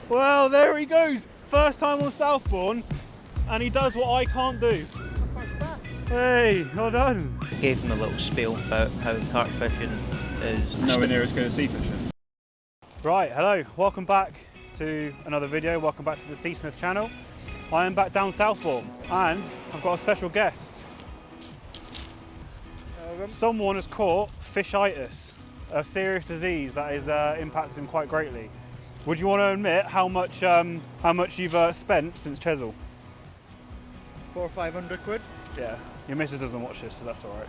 Well, there he goes. First time on Southbourne, and he does what I can't do. Hey, well done. Gave him a little spiel about how carp fishing is Nowhere near as good as sea fishing. Right, hello, welcome back to another video. Welcome back to the Seasmith channel. I am back down Southbourne, and I've got a special guest. Someone has caught fishitis, a serious disease that has impacted him quite greatly. Would you want to admit how much you've spent since Chesil? 400 or 500 quid. Yeah, your missus doesn't watch this, so that's all right.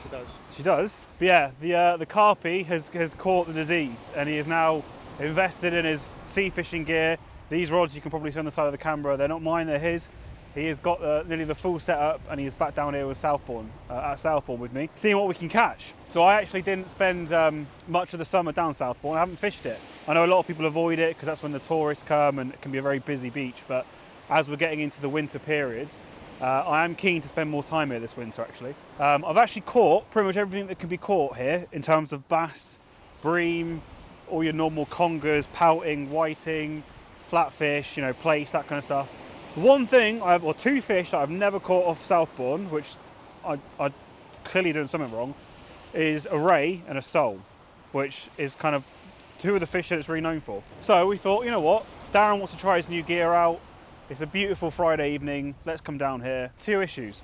She does. She does. But yeah, the carpy has caught the disease, and he is now invested in his sea fishing gear. These rods you can probably see on the side of the camera. They're not mine; they're his. He has got nearly the full setup, and he is back down here with Southbourne at Southbourne with me, seeing what we can catch. So I actually didn't spend much of the summer down Southbourne. I haven't fished it. I know a lot of people avoid it because that's when the tourists come, and it can be a very busy beach. But as we're getting into the winter period, I am keen to spend more time here this winter. Actually, I've actually caught pretty much everything that can be caught here in terms of bass, bream, all your normal congers, pouting, whiting, flatfish, you know, plaice, that kind of stuff. One thing, or two fish that I've never caught off Southbourne, which I clearly doing something wrong, is a ray and a sole, which is kind of two of the fish that it's really known for. So we thought, you know what, Darren wants to try his new gear out. It's a beautiful Friday evening, let's come down here. Two issues.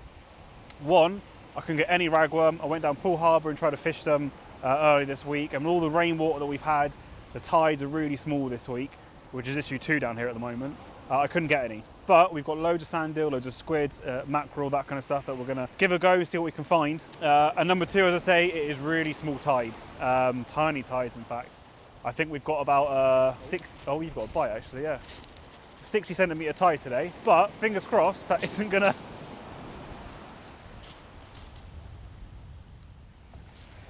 One, I couldn't get any ragworm. I went down Poole Harbour and tried to fish them early this week, and with all the rainwater that we've had, the tides are really small this week, which is issue 2 down here at the moment. I couldn't get any. But we've got loads of sand eel, loads of squid, mackerel, that kind of stuff that we're gonna give a go, see what we can find. And number 2, as I say, it is really small tides, tiny tides in fact. I think we've got about oh, you've got a bite actually, yeah. 60 centimetre tide today, but fingers crossed that isn't gonna.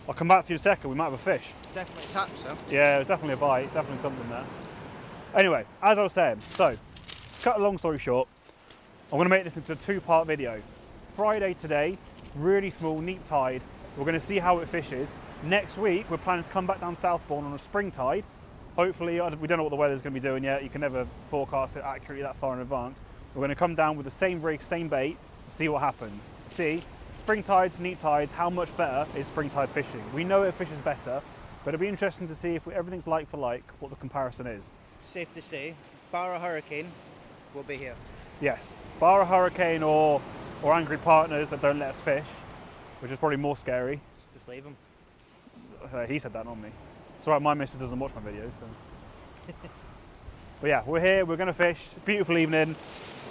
I'll come back to you in a second, we might have a fish. Definitely taps, huh? Yeah, there's definitely a bite, definitely something there. Anyway, as I was saying, so, to cut a long story short, I'm gonna make this into a 2-part video. Friday today, really small, neap tide. We're gonna see how it fishes. Next week, we're planning to come back down Southbourne on a spring tide. Hopefully, we don't know what the weather's gonna be doing yet. You can never forecast it accurately that far in advance. We're gonna come down with the same rig, same bait, see what happens. See, spring tides, neap tides, how much better is spring tide fishing? We know it fishes better, but it'll be interesting to see if everything's like for like, what the comparison is. Safe to say, bar a hurricane, we'll be here. Yes, bar a hurricane or angry partners that don't let us fish, which is probably more scary. Just leave them. He said that, not me. It's all right, my missus doesn't watch my videos, so. But yeah, we're here, we're gonna fish. Beautiful evening.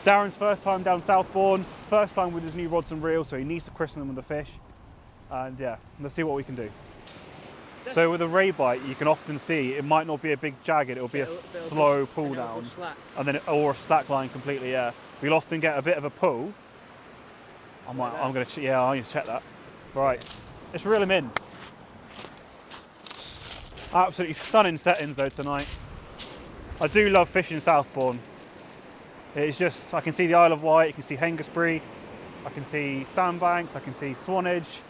Darren's first time down Southbourne, first time with his new rods and reels, so he needs to christen them with the fish. And yeah, let's see what we can do. So with a ray bite, you can often see it might not be a big jagged, it'll be a slow pull down, and then or a slack line completely. Yeah, we'll often get a bit of a pull. I'm gonna need to check that. Right, let's reel him in. Absolutely stunning settings though tonight. I do love fishing Southbourne. It's just, I can see the Isle of Wight, you can see Hengistbury, I can see sandbanks, I can see Swanage.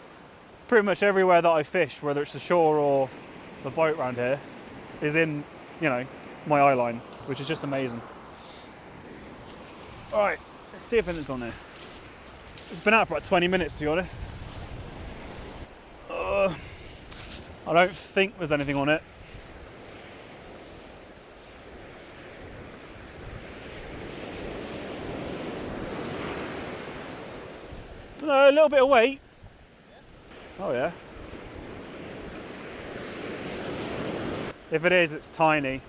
Pretty much everywhere that I fish, whether it's the shore or the boat around here, is in, you know, my eye line, which is just amazing. All right, let's see if anything's on there. It's been out for about 20 minutes, to be honest. I don't think there's anything on it. No, a little bit of weight. Oh yeah. If it is, it's tiny.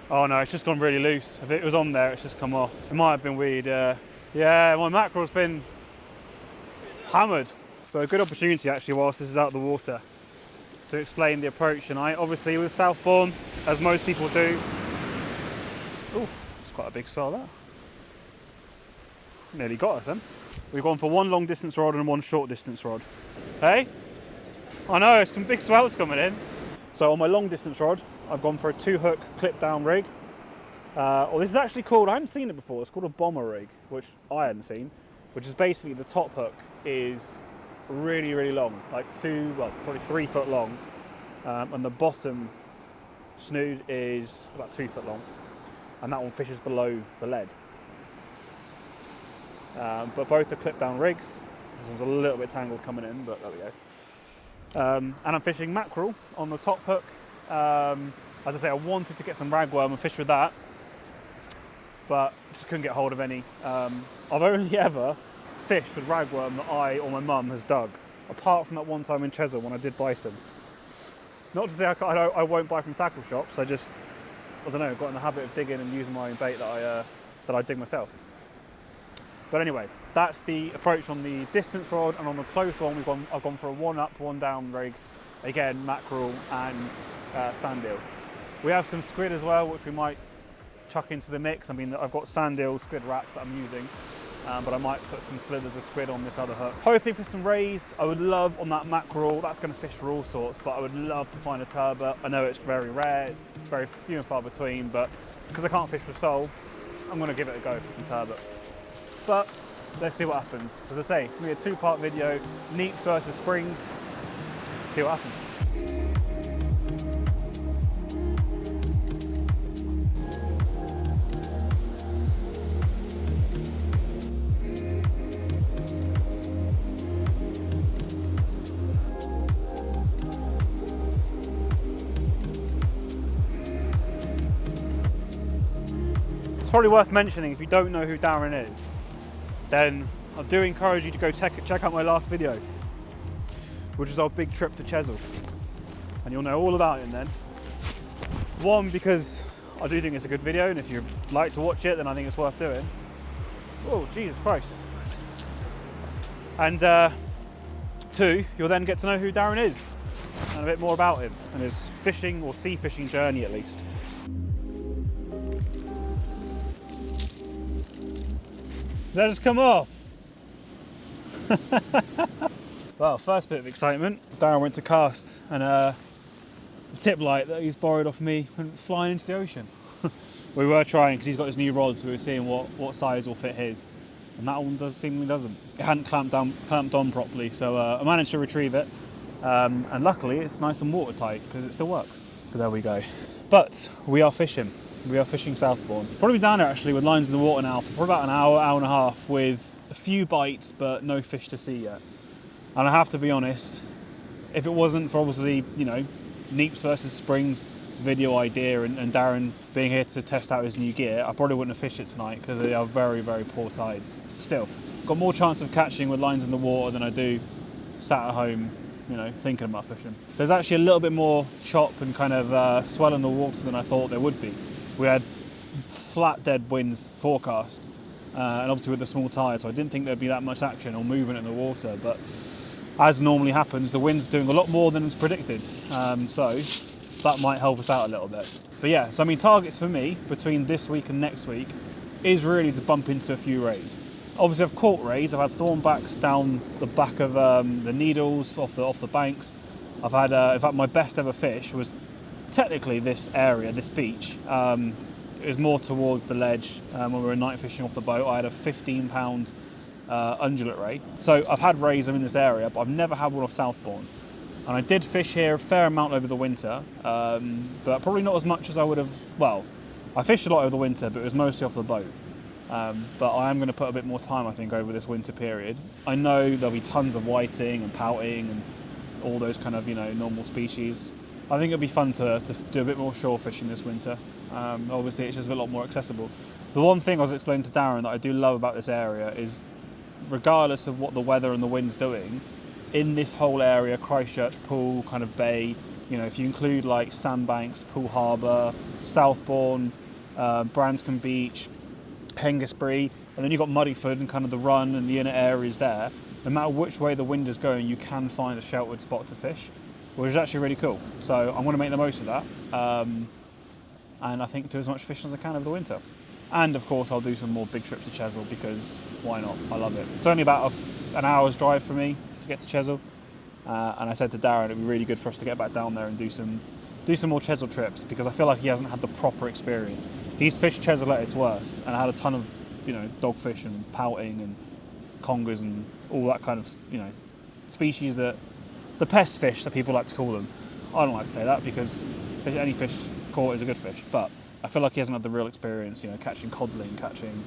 Oh no, it's just gone really loose. If it was on there, it's just come off. It might have been weed, yeah, my mackerel's been hammered. So a good opportunity actually whilst this is out of the water to explain the approach tonight. Obviously with Southbourne, as most people do. Oh, it's quite a big swell there. Nearly got us then. We've gone for one long distance rod and one short distance rod. Hey? I know, some big swells coming in. So on my long distance rod, I've gone for a 2-hook clip down rig. This is actually called, I hadn't seen it before, it's called a bomber rig, which I hadn't seen, which is basically the top hook is really, really long, like probably 3 foot long, and the bottom snood is about 2 foot long. and that one fishes below the lead. But both are clip down rigs. This one's a little bit tangled coming in, but there we go. And I'm fishing mackerel on the top hook. As I say, I wanted to get some ragworm and fish with that, but just couldn't get hold of any. I've only ever fished with ragworm that I or my mum has dug, apart from that one time in Chesil when I did buy some. Not to say I won't buy from tackle shops, I don't know, got in the habit of digging and using my own bait that I dig myself. But anyway, that's the approach on the distance rod, and on the close one I've gone for a 1 up, 1 down rig, again mackerel and sand eel. We have some squid as well, which we might chuck into the mix. I mean, I've got sand eel squid wraps that I'm using, but I might put some slithers of squid on this other hook. Hoping for some rays. I would love on that mackerel, that's going to fish for all sorts, but I would love to find a turbot. I know it's very rare, it's very few and far between, but because I can't fish for sole, I'm going to give it a go for some turbot. But let's see what happens. As I say, it's going to be a 2-part video, Neaps versus Springs. Let's see what happens. It's probably worth mentioning, if you don't know who Darren is, then I do encourage you to go check out my last video, which is our big trip to Chesil, and you'll know all about him then. One, because I do think it's a good video, and if you like to watch it, then I think it's worth doing. Oh, Jesus Christ. And 2, you'll then get to know who Darren is, and a bit more about him, and his fishing or sea fishing journey at least. That has come off. Well, first bit of excitement, Darren went to cast, and a tip light that he's borrowed off me went flying into the ocean. We were trying, because he's got his new rods, we were seeing what size will fit his, and that one seemingly doesn't. It hadn't clamped on properly, so I managed to retrieve it, and luckily it's nice and watertight because it still works. But there we go. But we are fishing. We are fishing Southbourne. Probably down there actually with lines in the water now for probably about an hour, hour and a half, with a few bites but no fish to see yet. And I have to be honest, if it wasn't for obviously, you know, Neaps versus Springs video idea and Darren being here to test out his new gear, I probably wouldn't have fished it tonight because they are very, very poor tides. Still, got more chance of catching with lines in the water than I do sat at home, you know, thinking about fishing. There's actually a little bit more chop and kind of swell in the water than I thought there would be. We had flat dead winds forecast, and obviously with the small tide, so I didn't think there'd be that much action or movement in the water, but as normally happens, the wind's doing a lot more than was predicted, so that might help us out a little bit. But yeah, so I mean, targets for me between this week and next week is really to bump into a few rays. Obviously I've caught rays, I've had thornbacks down the back of the needles, off the banks. I've had, in fact my best ever fish was technically this area, this beach. It was more towards the ledge when we were night fishing off the boat. I had a 15-pound undulate ray. So I've had rays in this area, but I've never had one off Southbourne. And I did fish here a fair amount over the winter, but probably not as much as I would have. Well, I fished a lot over the winter, but it was mostly off the boat. But I am going to put a bit more time, I think, over this winter period. I know there'll be tons of whiting and pouting and all those kind of, you know, normal species. I think it'll be fun to do a bit more shore fishing this winter. Obviously, it's just a lot more accessible. The one thing I was explaining to Darren that I do love about this area is, regardless of what the weather and the wind's doing, in this whole area, Christchurch, Poole, kind of bay, you know, if you include like Sandbanks, Poole Harbour, Southbourne, Branscombe Beach, Hengistbury, and then you've got Muddyford and kind of the Run and the inner areas there, no matter which way the wind is going, you can find a sheltered spot to fish, which is actually really cool. So I'm going to make the most of that, and I think do as much fishing as I can over the winter. And of course I'll do some more big trips to Chesil, because why not? I love it. It's only about an hour's drive for me to get to Chesil, and I said to Darren it'd be really good for us to get back down there and do some more Chesil trips, because I feel like he hasn't had the proper experience. He's fished Chesil at its worst and had a ton of, you know, dogfish and pouting and congers and all that kind of, you know, species that the pest fish that people like to call them. I don't like to say that because any fish caught is a good fish, but I feel like he hasn't had the real experience, you know, catching codling, catching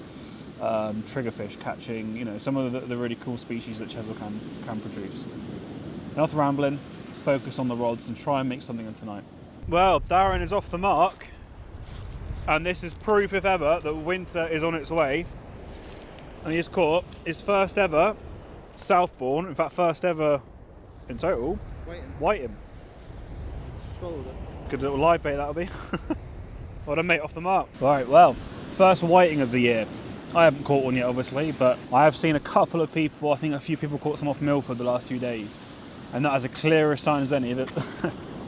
triggerfish, catching, you know, some of the really cool species that Chesil can produce. Enough rambling, let's focus on the rods and try and make something of tonight. Well, Darren is off the mark, and this is proof, if ever, that winter is on its way. And he has caught his first ever Southbourne, in fact, first ever in total, whiting. Good little live bait that'll be. What a mate, off the mark. Right, well, first whiting of the year. I haven't caught one yet, obviously, but I have seen a couple of people, I think a few people caught some off Milford the last few days. And that is a clearer sign as any that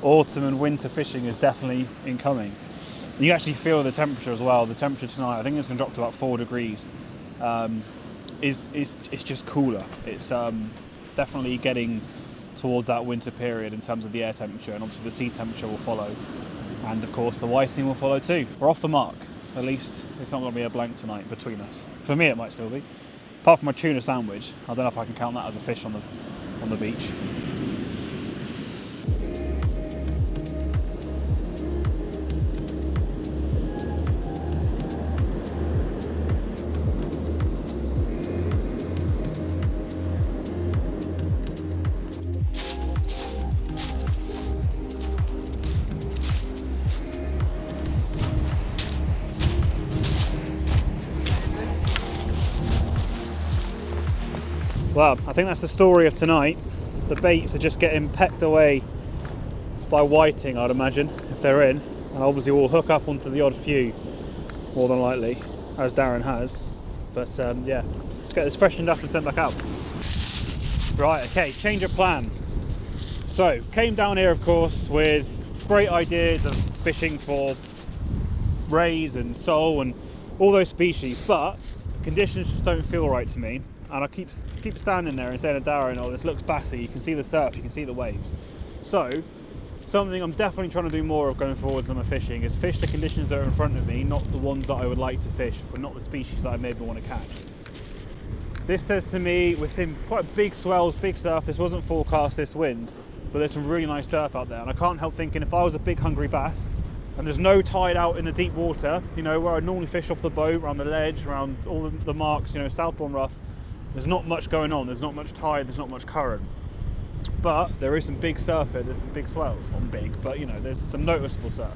autumn and winter fishing is definitely incoming. You can actually feel the temperature as well. The temperature tonight, I think it's going to drop to about 4 degrees. It's just cooler. It's definitely getting towards that winter period in terms of the air temperature, and obviously the sea temperature will follow. And of course the whiting will follow too. We're off the mark. At least it's not going to be a blank tonight between us. For me it might still be. Apart from my tuna sandwich, I don't know if I can count that as a fish on the beach. Well, I think that's the story of tonight. The baits are just getting pecked away by whiting, I'd imagine, if they're in. And obviously we'll hook up onto the odd few, more than likely, as Darren has. But yeah, let's get this freshened up and sent back out. Right, okay, change of plan. So, came down here, of course, with great ideas of fishing for rays and sole and all those species, but the conditions just don't feel right to me. And I keep standing there and saying to Darren, oh, this looks bassy, you can see the surf, you can see the waves. So, something I'm definitely trying to do more of going forwards when I'm fishing is fish the conditions that are in front of me, not the ones that I would like to fish, but not the species that I maybe want to catch. This says to me, we're seeing quite big swells, big surf, this wasn't forecast, this wind, but there's some really nice surf out there. And I can't help thinking, if I was a big hungry bass, and there's no tide out in the deep water, you know, where I normally fish off the boat, around the ledge, around all the marks, you know, Southbourne rough, there's not much going on, there's not much tide, there's not much current. But there is some big surf here, there's some big swells, not big, but you know, there's some noticeable surf.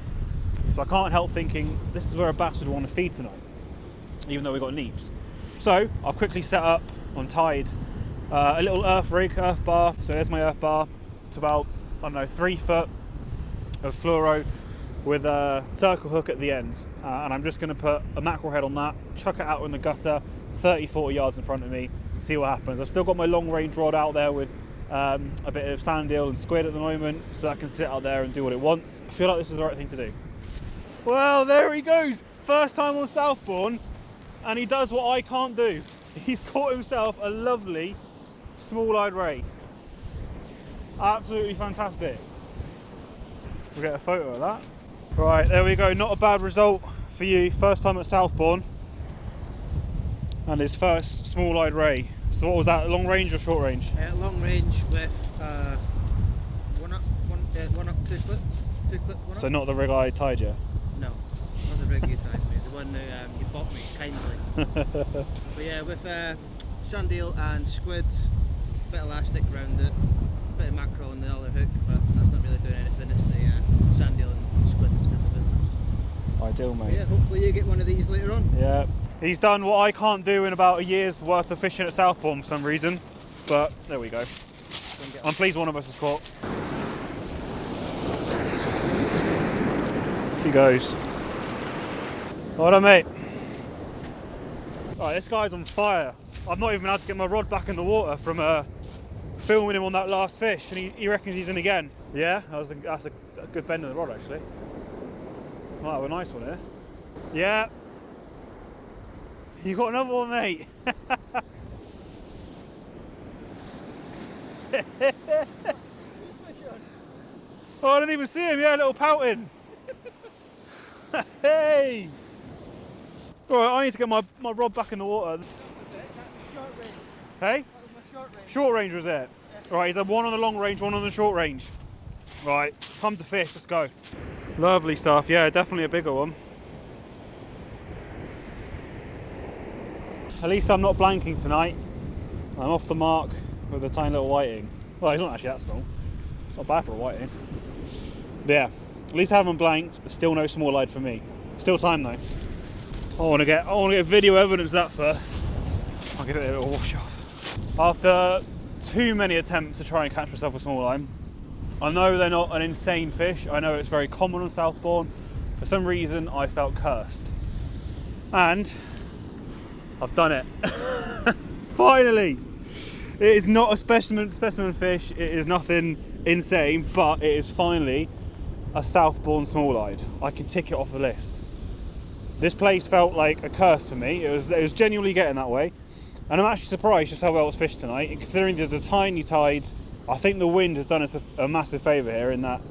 So I can't help thinking, this is where a bass would want to feed tonight, even though we've got neaps. So I've quickly set up on tide a little earth bar, so there's my earth bar. It's about, I don't know, 3 foot of fluoro with a circle hook at the end. And I'm just going to put a mackerel head on that, chuck it out in the gutter, 30-40 yards in front of me, see what happens. I've still got my long range rod out there with a bit of sand eel and squid at the moment, so that can sit out there and do what it wants. I feel like this is the right thing to do. Well, there he goes, first time on Southbourne, and he does what I can't do. He's caught himself a lovely small-eyed ray. Absolutely fantastic. We'll get a photo of that. Right, there we go, not a bad result for you, first time at Southbourne. And his first small-eyed ray. So what was that, long range or short range? Long range with one up, 2 clip, 2 clip, 1 up. So not the rig-eyed tiger? No, not the rig you tied me, the one that you bought me kindly. But yeah, with sand eel and squid, bit of elastic around it, bit of mackerel on the other hook, but that's not really doing anything, it's the sand eel and squid that's doing the business. Ideal, mate. But yeah, hopefully you get one of these later on. Yeah. He's done what I can't do in about a year's worth of fishing at Southbourne for some reason, but there we go. I'm pleased one of us has caught. Off he goes. Well done, mate. Right, this guy's on fire. I've not even had to get my rod back in the water from filming him on that last fish, and he reckons he's in again. Yeah, that's a good bend of the rod actually. Might have a nice one here. Yeah. You got another one, mate. Oh, I didn't even see him. Yeah, a little pouting. Hey. All right, I need to get my rod back in the water. Hey? Short range was it? All right, he's had one on the long range, one on the short range. Right, time to fish. Let's go. Lovely stuff. Yeah, definitely a bigger one. at least I'm not blanking tonight. I'm off the mark with a tiny little whiting. Well, he's not actually that small. It's not bad for a whiting. But yeah, at least I haven't blanked, but still no smalleye for me. Still time though. I want to get video evidence of that first. I'll give it a little wash off. After too many attempts to try and catch myself a smalleye, I know they're not an insane fish. I know it's very common on Southbourne. For some reason, I felt cursed. And I've done it. Finally! It is not a specimen fish. It is nothing insane, but it is finally a Southbourne smalleye. I can tick it off the list. This place felt like a curse for me. It was genuinely getting that way. And I'm actually surprised just how well it's fished tonight. And considering there's a tiny tide, I think the wind has done us a massive favour here in that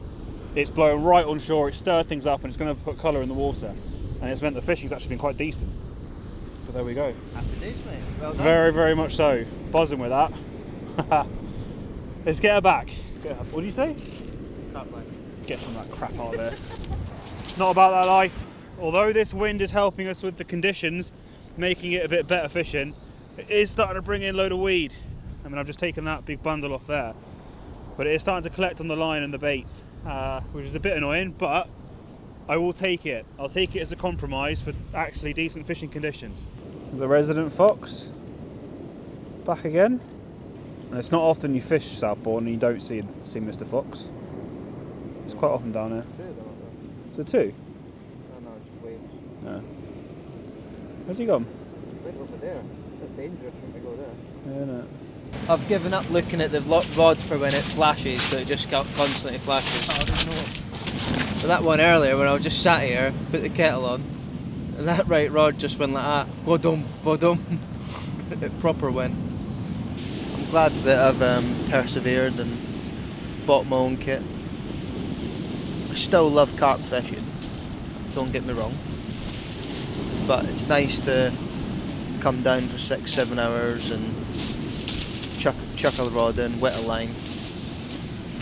it's blowing right on shore, it's stirred things up and it's going to put colour in the water. And it's meant the fishing's actually been quite decent. But there we go. Happy days, mate. Well done. Very, very much so. Buzzing with that. Let's get her back. What do you say? Can't play. Get some of that crap out of there. It's not about that life. Although this wind is helping us with the conditions, making it a bit better fishing, it is starting to bring in a load of weed. I mean, I've just taken that big bundle off there. But it is starting to collect on the line and the baits, which is a bit annoying, but I will take it. I'll take it as a compromise for actually decent fishing conditions. The resident fox, back again. And it's not often you fish Southbourne and you don't see Mr. Fox. It's quite often down here. Is it two? Oh no, it's just waiting. Yeah. Where's he gone? I think over there. It's a bit dangerous when we go there. Yeah, no. I've given up looking at the rod for when it flashes, so it just constantly flashes. I don't know. So that one earlier, when I was just sat here, put the kettle on, and that right rod just went like that. Bodum, bodum. It proper went. I'm glad that I've persevered and bought my own kit. I still love carp fishing, don't get me wrong, but it's nice to come down for 6-7 hours and chuck a rod in, wet a line,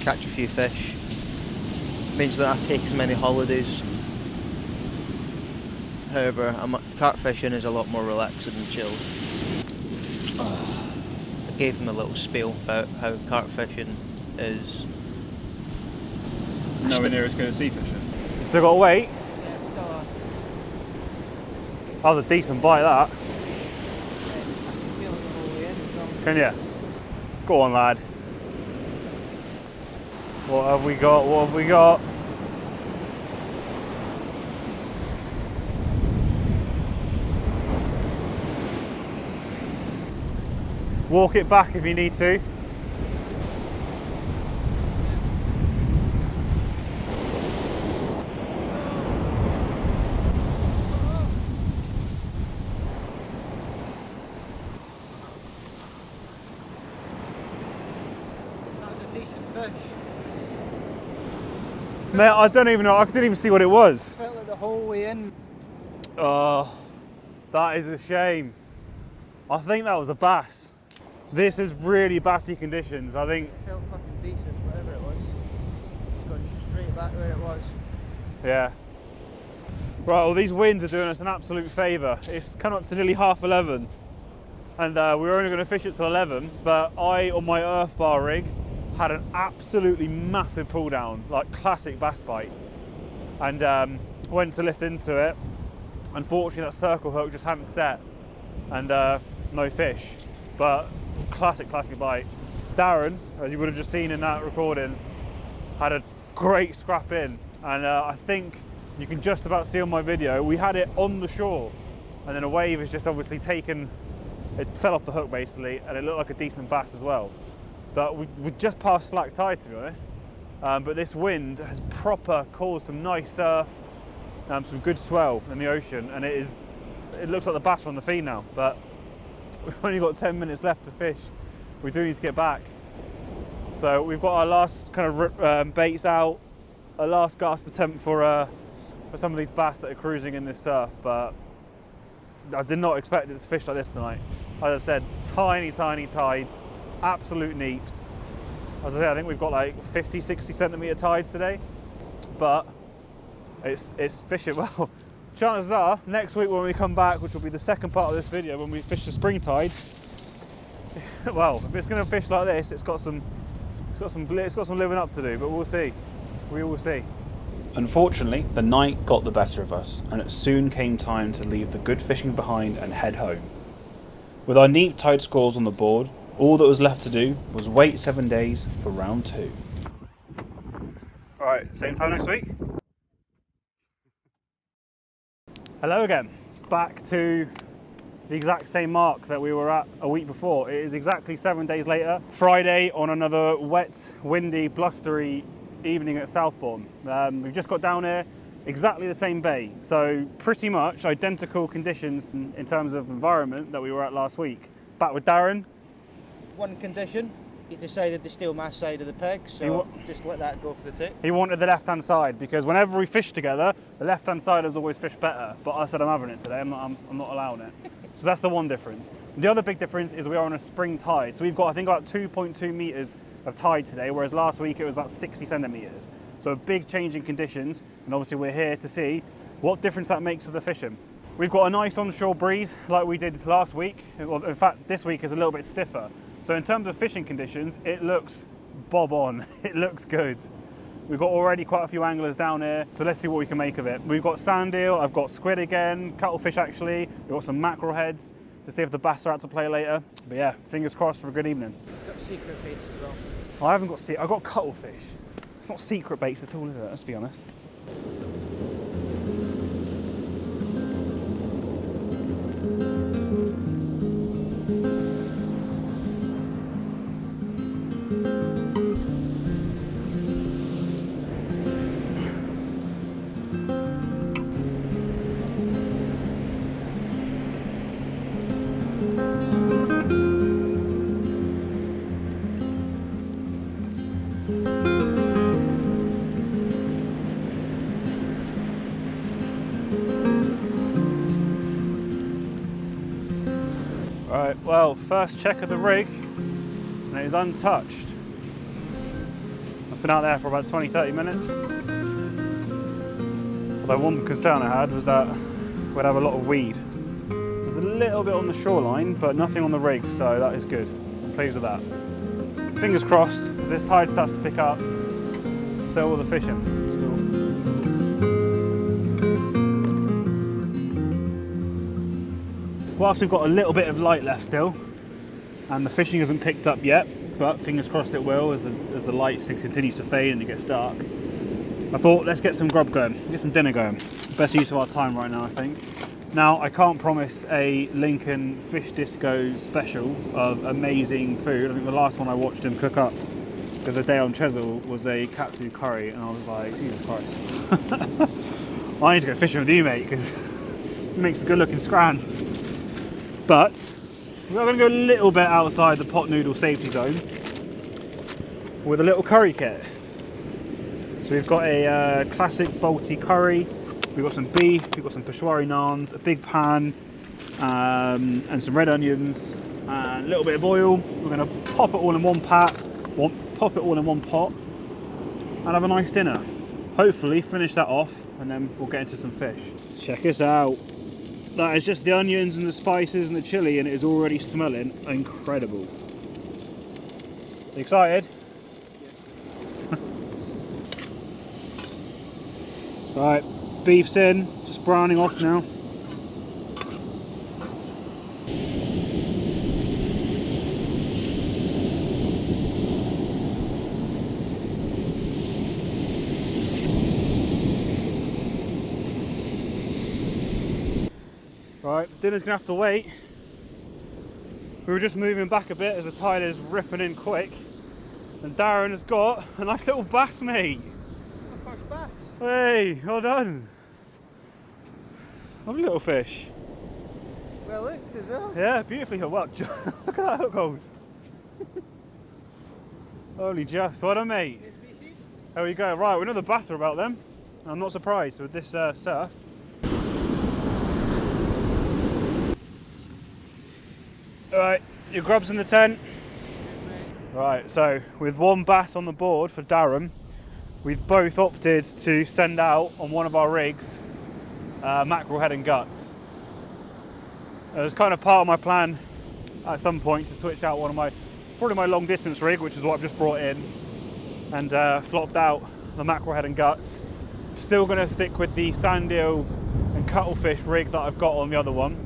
catch a few fish. It means that I take as many holidays. However, carp fishing is a lot more relaxing and chilled. I gave him a little spiel about how carp fishing is Nowhere near as good as sea fishing. You still got to wait? Yeah, still on. That was a decent bite, that. Can you? Go on, lad. What have we got? What have we got? Walk it back if you need to. Decent fish. Mate, I don't even know. I didn't even see what it was. Felt like the whole way in. Oh, that is a shame. I think that was a bass. This is really bassy conditions. I think. It felt fucking decent, whatever it was. It's gone straight back where it was. Yeah. Right, well, these winds are doing us an absolute favour. It's come up to nearly 11:30, and we were only going to fish it till 11. But I, on my earth bar rig, had an absolutely massive pull down, like classic bass bite, and went to lift into it. Unfortunately, that circle hook just hadn't set, and no fish, but classic bite. Darren, as you would have just seen in that recording, had a great scrap in, and I think you can just about see on my video, we had it on the shore, and then a wave has just obviously taken, it fell off the hook basically, and it looked like a decent bass as well. But we just passed slack tide, to be honest. But this wind has proper caused some nice surf, some good swell in the ocean, and it looks like the bass are on the feed now. But we've only got 10 minutes left to fish. We do need to get back. So we've got our last kind of baits out, a last gasp attempt for some of these bass that are cruising in this surf. But I did not expect it to fish like this tonight. As I said, tiny tides. Absolute neaps. As I say, I think we've got like 50-60 centimetre tides today, but it's fishing well. chances are next week when we come back, which will be the second part of this video, when we fish the spring tide, well, if it's going to fish like this, it's got some living up to do, but we'll see. We will see. Unfortunately, the night got the better of us, and it soon came time to leave the good fishing behind and head home. With our neat tide scores on the board, all that was left to do was wait 7 days for round 2. Alright, same time next week. Hello again, back to the exact same mark that we were at a week before. It is exactly 7 days later, Friday, on another wet, windy, blustery evening at Southbourne. We've just got down here, exactly the same bay, so pretty much identical conditions in terms of environment that we were at last week. Back with Darren. One condition, he decided to steal my side of the peg, so just let that go for the tip. He wanted the left-hand side because whenever we fish together, the left-hand side has always fished better. But I said I'm having it today. I'm not allowing it. So that's the one difference. The other big difference is we are on a spring tide. So we've got, I think, about 2.2 meters of tide today, whereas last week it was about 60 centimeters. So a big change in conditions, and obviously we're here to see what difference that makes to the fishing. We've got a nice onshore breeze like we did last week. Well, in fact, this week is a little bit stiffer. So in terms of fishing conditions, it looks bob on. It looks good. We've got already quite a few anglers down here, so let's see what we can make of it. We've got sand eel, I've got squid again, cuttlefish actually, we've got some mackerel heads to see if the bass are out to play later. But yeah, fingers crossed for a good evening. Got secret baits as well. I haven't got I've got cuttlefish. It's not secret baits at all, is it? Let's be honest. Right, well, first check of the rig, and it is untouched. It's been out there for about 20-30 minutes. Although one concern I had was that we'd have a lot of weed. There's a little bit on the shoreline, but nothing on the rig, so that is good. I'm pleased with that. Fingers crossed, as this tide starts to pick up, so will the fishing. Whilst we've got a little bit of light left still, and the fishing hasn't picked up yet, but fingers crossed it will as the light continues to fade and it gets dark, I thought let's get some grub going, get some dinner going. Best use of our time right now, I think. Now, I can't promise a Lincoln Fish Disco special of amazing food. I think the last one I watched him cook up the other day on Chesil was a katsu curry, and I was like, Jesus Christ. I need to go fishing with you, mate, because it makes a good looking scran. But we're going to go a little bit outside the pot noodle safety zone with a little curry kit. So we've got a classic Balti curry, we've got some beef, we've got some Peshwari naans, a big pan, and some red onions, and a little bit of oil. We're going to pop it all in one pot, and have a nice dinner. Hopefully finish that off, and then we'll get into some fish. Check this out. That is just the onions and the spices and the chilli, and it is already smelling incredible. You excited? Yeah. Right, beef's in, just browning off now. Right, dinner's gonna have to wait. We were just moving back a bit as the tide is ripping in quick, and Darren has got a nice little bass, mate. My first bass. Hey, well done. Lovely little fish. Well looked as well. Yeah, beautifully hooked. Well, look at that hook hold. Holy just, well done, mate. New species. There we go. Right, we know the bass are about them. I'm not surprised with this surf. Alright, your grub's in the tent. Right, so with one bass on the board for Darren, we've both opted to send out on one of our rigs mackerel head and guts. It was kind of part of my plan at some point to switch out probably my long distance rig, which is what I've just brought in, and flopped out the mackerel head and guts. Still going to stick with the sand eel and cuttlefish rig that I've got on the other one,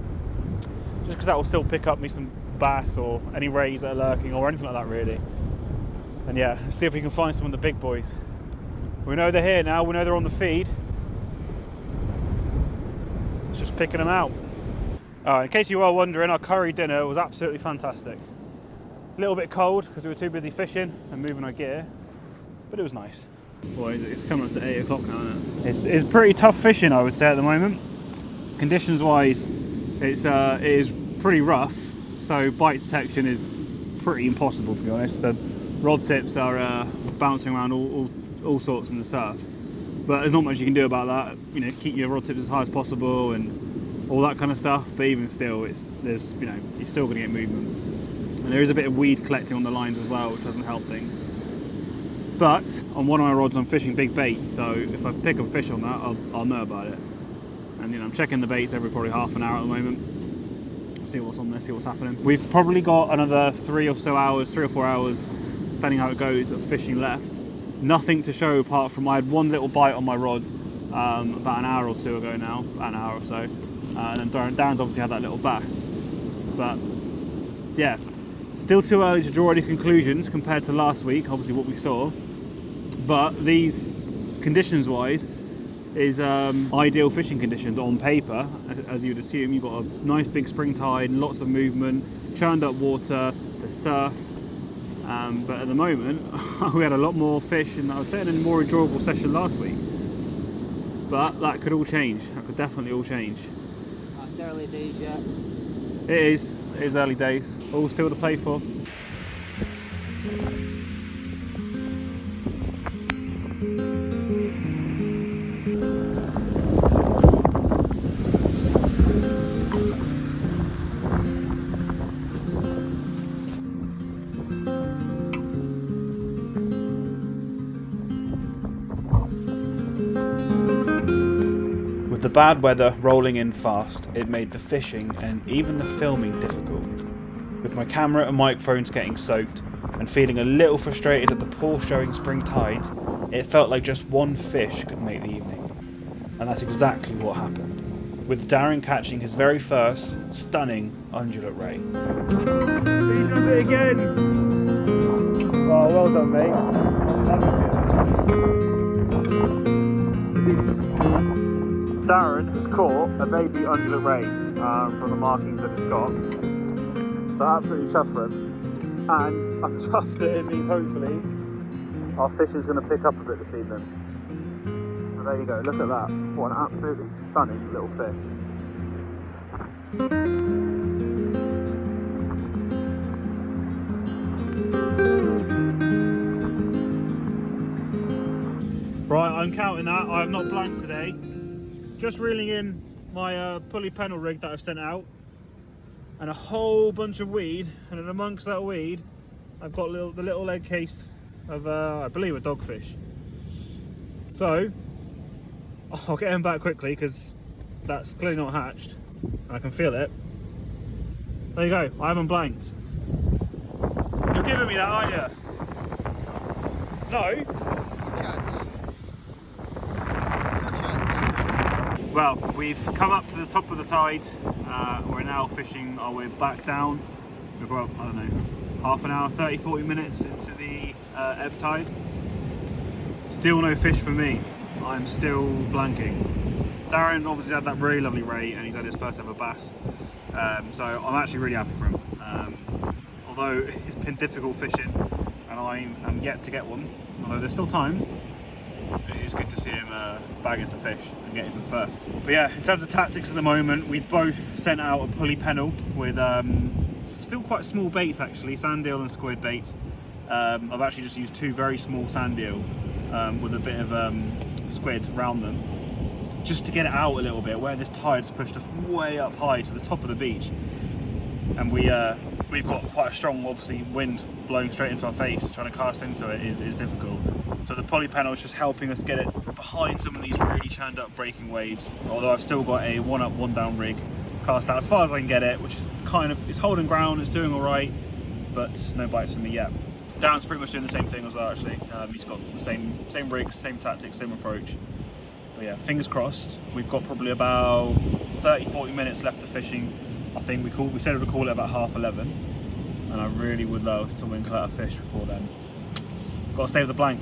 just because that will still pick up me some bass or any rays that are lurking or anything like that really. And yeah, see if we can find some of the big boys. We know they're here now, we know they're on the feed. It's just picking them out. In case you were wondering, our curry dinner was absolutely fantastic. A little bit cold because we were too busy fishing and moving our gear, but it was nice. Boys, it's coming up to 8 o'clock now, isn't it? It's pretty tough fishing, I would say, at the moment. Conditions wise, it is pretty rough, so bite detection is pretty impossible, to be honest. The rod tips are bouncing around all sorts in the surf, but there's not much you can do about that. You know, keep your rod tips as high as possible and all that kind of stuff. But even still, you're still going to get movement, and there is a bit of weed collecting on the lines as well, which doesn't help things. But on one of my rods, I'm fishing big baits, so if I pick a fish on that, I'll know about it. And I'm checking the baits every probably half an hour at the moment. See what's on there, see what's happening. We've probably got another 3 or 4 hours, depending how it goes, of fishing left. Nothing to show apart from I had one little bite on my rod about an hour or two ago now, about an hour or so. And then Darren's obviously had that little bass. But yeah, still too early to draw any conclusions compared to last week, obviously what we saw. But these, conditions-wise, is ideal fishing conditions on paper, as you'd assume. You've got a nice big spring tide, lots of movement, churned up water, the surf. But at the moment, we had a lot more fish, and I would say in a more enjoyable session last week. But that could all change. That could definitely all change. It's early days yet. It is early days. All still to play for. With the bad weather rolling in fast, it made the fishing and even the filming difficult. With my camera and microphones getting soaked and feeling a little frustrated at the poor showing spring tides, it felt like just one fish could make the evening. And that's exactly what happened, with Darren catching his very first stunning undulate ray. He does it again! Oh, well done, mate. Darren has caught a baby undulate ray from the markings that it's got. So absolutely chuffed for him. And I'm chuffed that it means hopefully our fishing's going to pick up a bit this evening. So there you go, look at that. What an absolutely stunning little fish. Right, I'm counting that. I have not blanked today. Just reeling in my pulley pennel rig that I've sent out, and a whole bunch of weed, and then amongst that weed I've got the little egg case of I believe a dogfish. So I'll get him back quickly because that's clearly not hatched. I can feel it. There you go, I haven't blanked. You're giving me that, aren't you? No? Well, we've come up to the top of the tide. We're now fishing our way back down. We've got, I don't know, half an hour, 30-40 minutes into the ebb tide. Still no fish for me. I'm still blanking. Darren obviously had that really lovely ray and he's had his first ever bass. So I'm actually really happy for him. Although it's been difficult fishing and I am yet to get one, although there's still time. It's good to see him bagging some fish and getting them first. But yeah, in terms of tactics at the moment, we both sent out a pulley pennel with still quite small baits actually, sand eel and squid baits. I've actually just used 2 very small sand eel with a bit of squid around them, just to get it out a little bit where this tide's pushed us way up high to the top of the beach. And we've got quite a strong, obviously, wind blowing straight into our face. Trying to cast into it is difficult. So the pulley pennel is just helping us get it behind some of these really churned up breaking waves, although I've still got a 1 up, 1 down rig cast out as far as I can get it, which is kind of, it's holding ground, it's doing all right, but no bites from me yet. Darren's pretty much doing the same thing as well, actually. He's got the same rigs, same tactics, same approach. But yeah, fingers crossed. We've got probably about 30-40 minutes left of fishing. I think we said we'd call it about 11:30, and I really would love to winkle out a fish before then. Got to save the blank.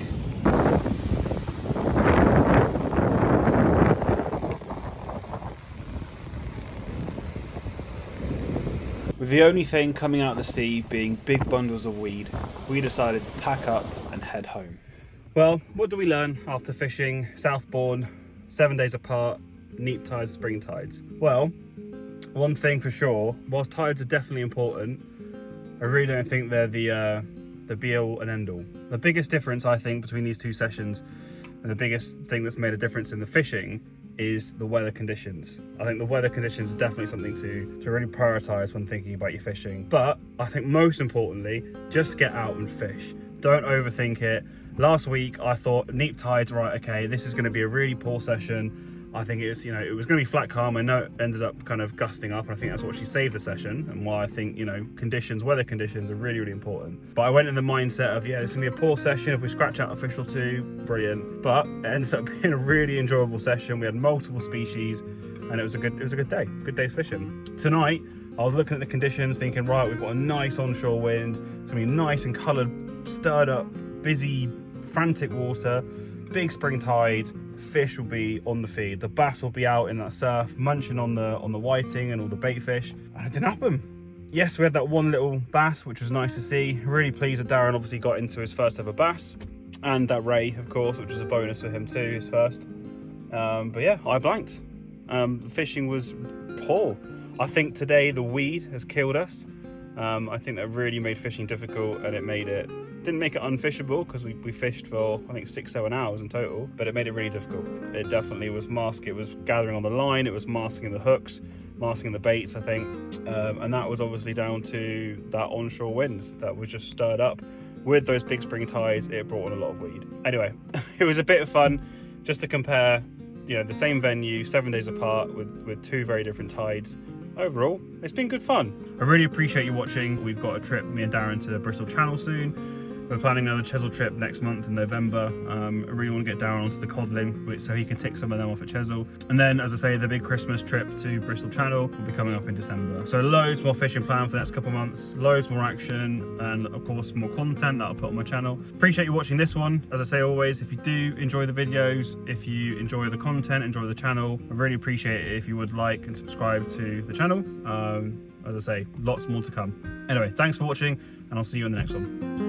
With the only thing coming out of the sea being big bundles of weed, we decided to pack up and head home. Well, what did we learn after fishing Southbourne 7 days apart, neap tides, spring tides? Well, one thing for sure, whilst tides are definitely important, I really don't think they're the be all and end all. The biggest difference I think between these two sessions, and the biggest thing that's made a difference in the fishing, is the weather conditions. I think the weather conditions are definitely something to really prioritise when thinking about your fishing. But I think most importantly, just get out and fish. Don't overthink it. Last week I thought neap tides, right, okay, this is going to be a really poor session. I think it was going to be flat calm. I know it ended up kind of gusting up, and I think that's what she saved the session, and why I think, weather conditions are really, really important. But I went in the mindset of, yeah, this is going to be a poor session. If we scratch out a fish or two, brilliant. But it ended up being a really enjoyable session. We had multiple species, and it was a good day. Good day's fishing. Tonight, I was looking at the conditions, thinking, right, we've got a nice onshore wind. It's going to be nice and coloured, stirred up, busy, frantic water, big spring tides. Fish will be on the feed, the bass will be out in that surf munching on the whiting and all the bait fish, and it didn't happen. Yes, we had that one little bass, which was nice to see. Really pleased that Darren obviously got into his first ever bass, and that ray, of course, which was a bonus for him too, his first. But yeah, I blanked. The fishing was poor. I think today the weed has killed us. I think that really made fishing difficult, and didn't make it unfishable, because we fished for I think 6-7 hours in total, but it made it really difficult. It definitely was it was gathering on the line, it was masking the hooks, masking the baits, I think, and that was obviously down to that onshore wind that was just stirred up. With those big spring tides, it brought on a lot of weed. Anyway, it was a bit of fun just to compare, the same venue 7 days apart with two very different tides. Overall, it's been good fun. I really appreciate you watching. We've got a trip, me and Darren, to the Bristol Channel soon. We're planning another Chesil trip next month in November. I really want to get Darren onto the codling, so he can tick some of them off at Chesil. And then, as I say, the big Christmas trip to Bristol Channel will be coming up in December. So loads more fishing planned for the next couple of months, loads more action, and of course more content that I'll put on my channel. Appreciate you watching this one. As I say always, if you do enjoy the videos, if you enjoy the content, enjoy the channel, I really appreciate it if you would like and subscribe to the channel. As I say, lots more to come. Anyway, thanks for watching, and I'll see you in the next one.